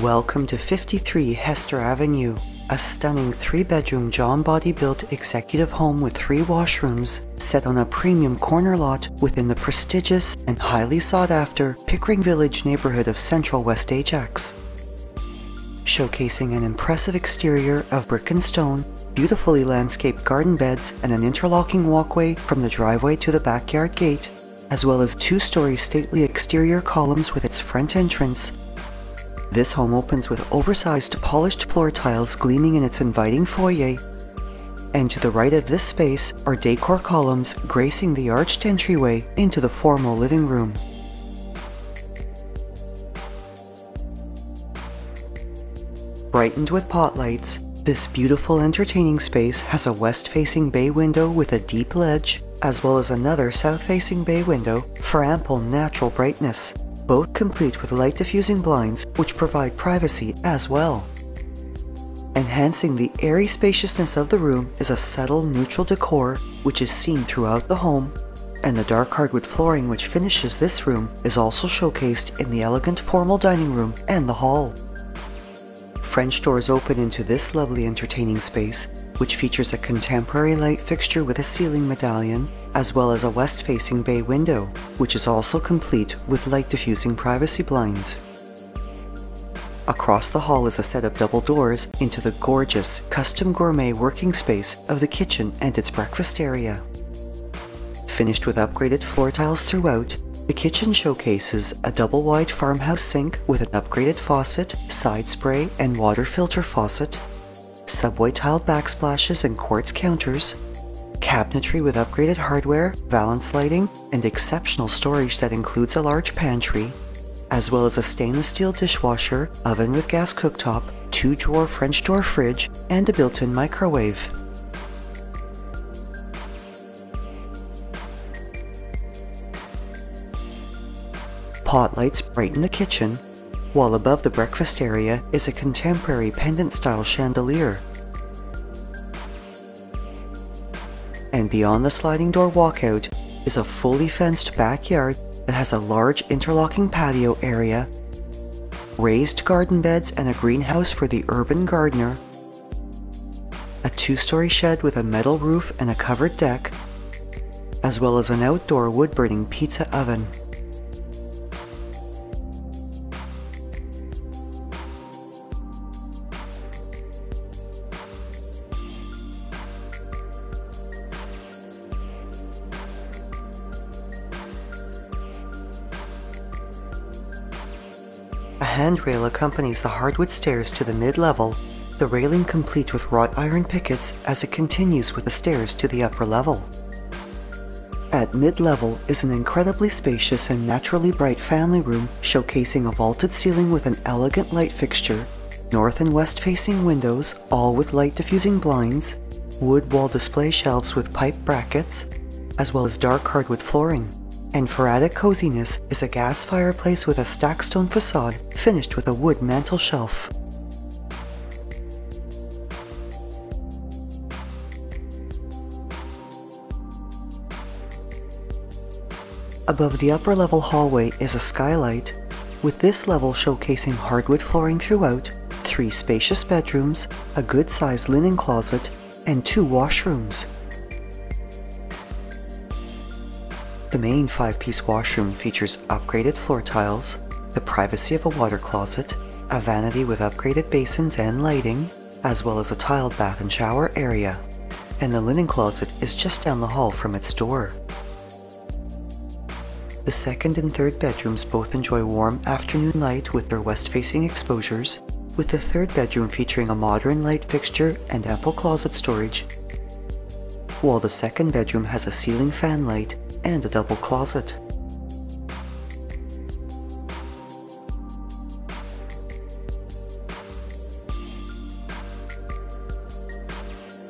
Welcome to 53 Hester Avenue, a stunning 3-bedroom John Boddy-built executive home with 3 washrooms set on a premium corner lot within the prestigious and highly sought-after Pickering Village neighbourhood of Central West Ajax. Showcasing an impressive exterior of brick and stone, beautifully landscaped garden beds and an interlocking walkway from the driveway to the backyard gate, as well as 2-story stately exterior columns with its front entrance. This home opens with oversized polished floor tiles gleaming in its inviting foyer, and to the right of this space are decor columns gracing the arched entryway into the formal living room. Brightened with pot lights, this beautiful entertaining space has a west-facing bay window with a deep ledge, as well as another south-facing bay window for ample natural brightness, both complete with light-diffusing blinds which provide privacy as well. Enhancing the airy spaciousness of the room is a subtle neutral decor which is seen throughout the home, and the dark hardwood flooring which finishes this room is also showcased in the elegant formal dining room and the hall. French doors open into this lovely entertaining space, which features a contemporary light fixture with a ceiling medallion, as well as a west-facing bay window, which is also complete with light-diffusing privacy blinds. Across the hall is a set of double doors into the gorgeous, custom gourmet working space of the kitchen and its breakfast area. Finished with upgraded floor tiles throughout, the kitchen showcases a double-wide farmhouse sink with an upgraded faucet, side spray and water filter faucet, subway tiled backsplashes and quartz counters, cabinetry with upgraded hardware, valance lighting, and exceptional storage that includes a large pantry, as well as a stainless steel dishwasher, oven with gas cooktop, 2-drawer French door fridge, and a built-in microwave. Pot lights brighten the kitchen, while above the breakfast area is a contemporary pendant-style chandelier. And beyond the sliding door walkout is a fully fenced backyard that has a large interlocking patio area, raised garden beds and a greenhouse for the urban gardener, a 2-story shed with a metal roof and a covered deck, as well as an outdoor wood-burning pizza oven. A handrail accompanies the hardwood stairs to the mid-level, the railing complete with wrought iron pickets as it continues with the stairs to the upper level. At mid-level is an incredibly spacious and naturally bright family room showcasing a vaulted ceiling with an elegant light fixture, north and west facing windows all with light diffusing blinds, wood wall display shelves with pipe brackets, as well as dark hardwood flooring. And for added coziness is a gas fireplace with a stacked stone facade finished with a wood mantel shelf. Above the upper level hallway is a skylight, with this level showcasing hardwood flooring throughout, 3 spacious bedrooms, a good-sized linen closet, and 2 washrooms. The main 5-piece washroom features upgraded floor tiles, the privacy of a water closet, a vanity with upgraded basins and lighting, as well as a tiled bath and shower area, and the linen closet is just down the hall from its door. The second and third bedrooms both enjoy warm afternoon light with their west-facing exposures, with the third bedroom featuring a modern light fixture and ample closet storage, while the second bedroom has a ceiling fan light and a double closet.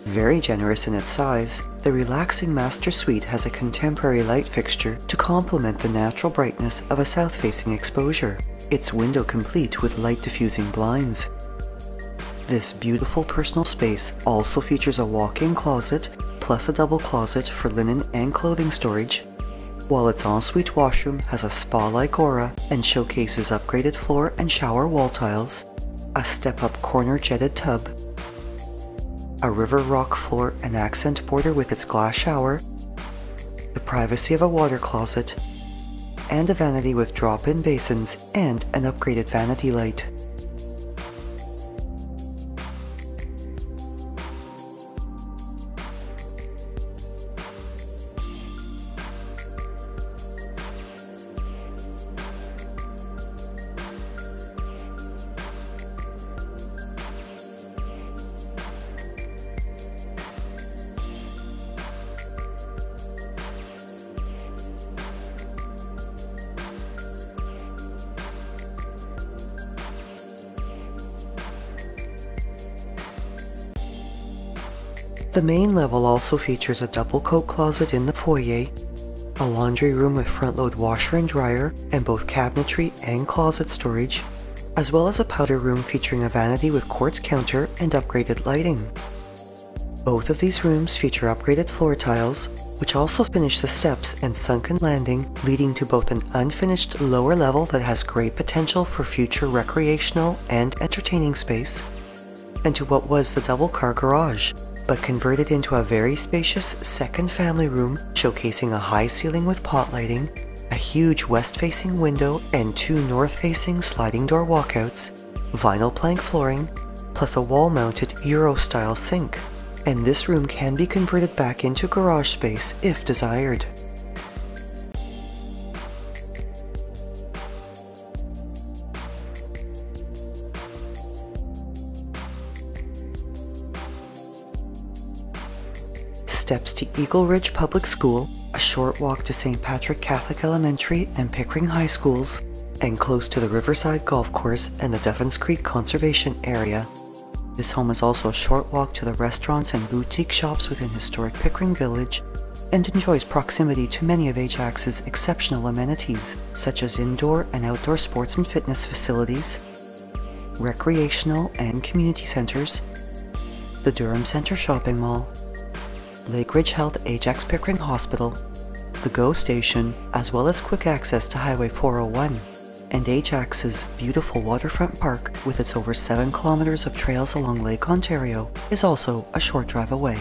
Very generous in its size, the relaxing master suite has a contemporary light fixture to complement the natural brightness of a south-facing exposure, its window complete with light-diffusing blinds. This beautiful personal space also features a walk-in closet plus a double closet for linen and clothing storage, while its ensuite washroom has a spa-like aura and showcases upgraded floor and shower wall tiles, a step-up corner jetted tub, a river rock floor and accent border with its glass shower, the privacy of a water closet, and a vanity with drop-in basins and an upgraded vanity light. The main level also features a double coat closet in the foyer, a laundry room with front-load washer and dryer, and both cabinetry and closet storage, as well as a powder room featuring a vanity with quartz counter and upgraded lighting. Both of these rooms feature upgraded floor tiles, which also finish the steps and sunken landing, leading to both an unfinished lower level that has great potential for future recreational and entertaining space, and to what was the double-car garage, but converted into a very spacious second family room showcasing a high ceiling with pot lighting, a huge west-facing window and two north-facing sliding door walkouts, vinyl plank flooring, plus a wall-mounted Euro-style sink. And this room can be converted back into garage space if desired. Steps to Eagle Ridge Public School, a short walk to St. Patrick Catholic Elementary and Pickering High Schools, and close to the Riverside Golf Course and the Duffins Creek Conservation Area. This home is also a short walk to the restaurants and boutique shops within historic Pickering Village, and enjoys proximity to many of Ajax's exceptional amenities, such as indoor and outdoor sports and fitness facilities, recreational and community centers, the Durham Center Shopping Mall, Lake Ridge Health Ajax Pickering Hospital, the GO Station, as well as quick access to Highway 401, and Ajax's beautiful waterfront park with its over 7 kilometers of trails along Lake Ontario is also a short drive away.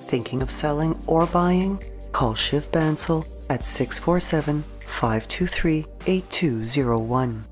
Thinking of selling or buying? Call Shiv Bansal at 647-523-8201.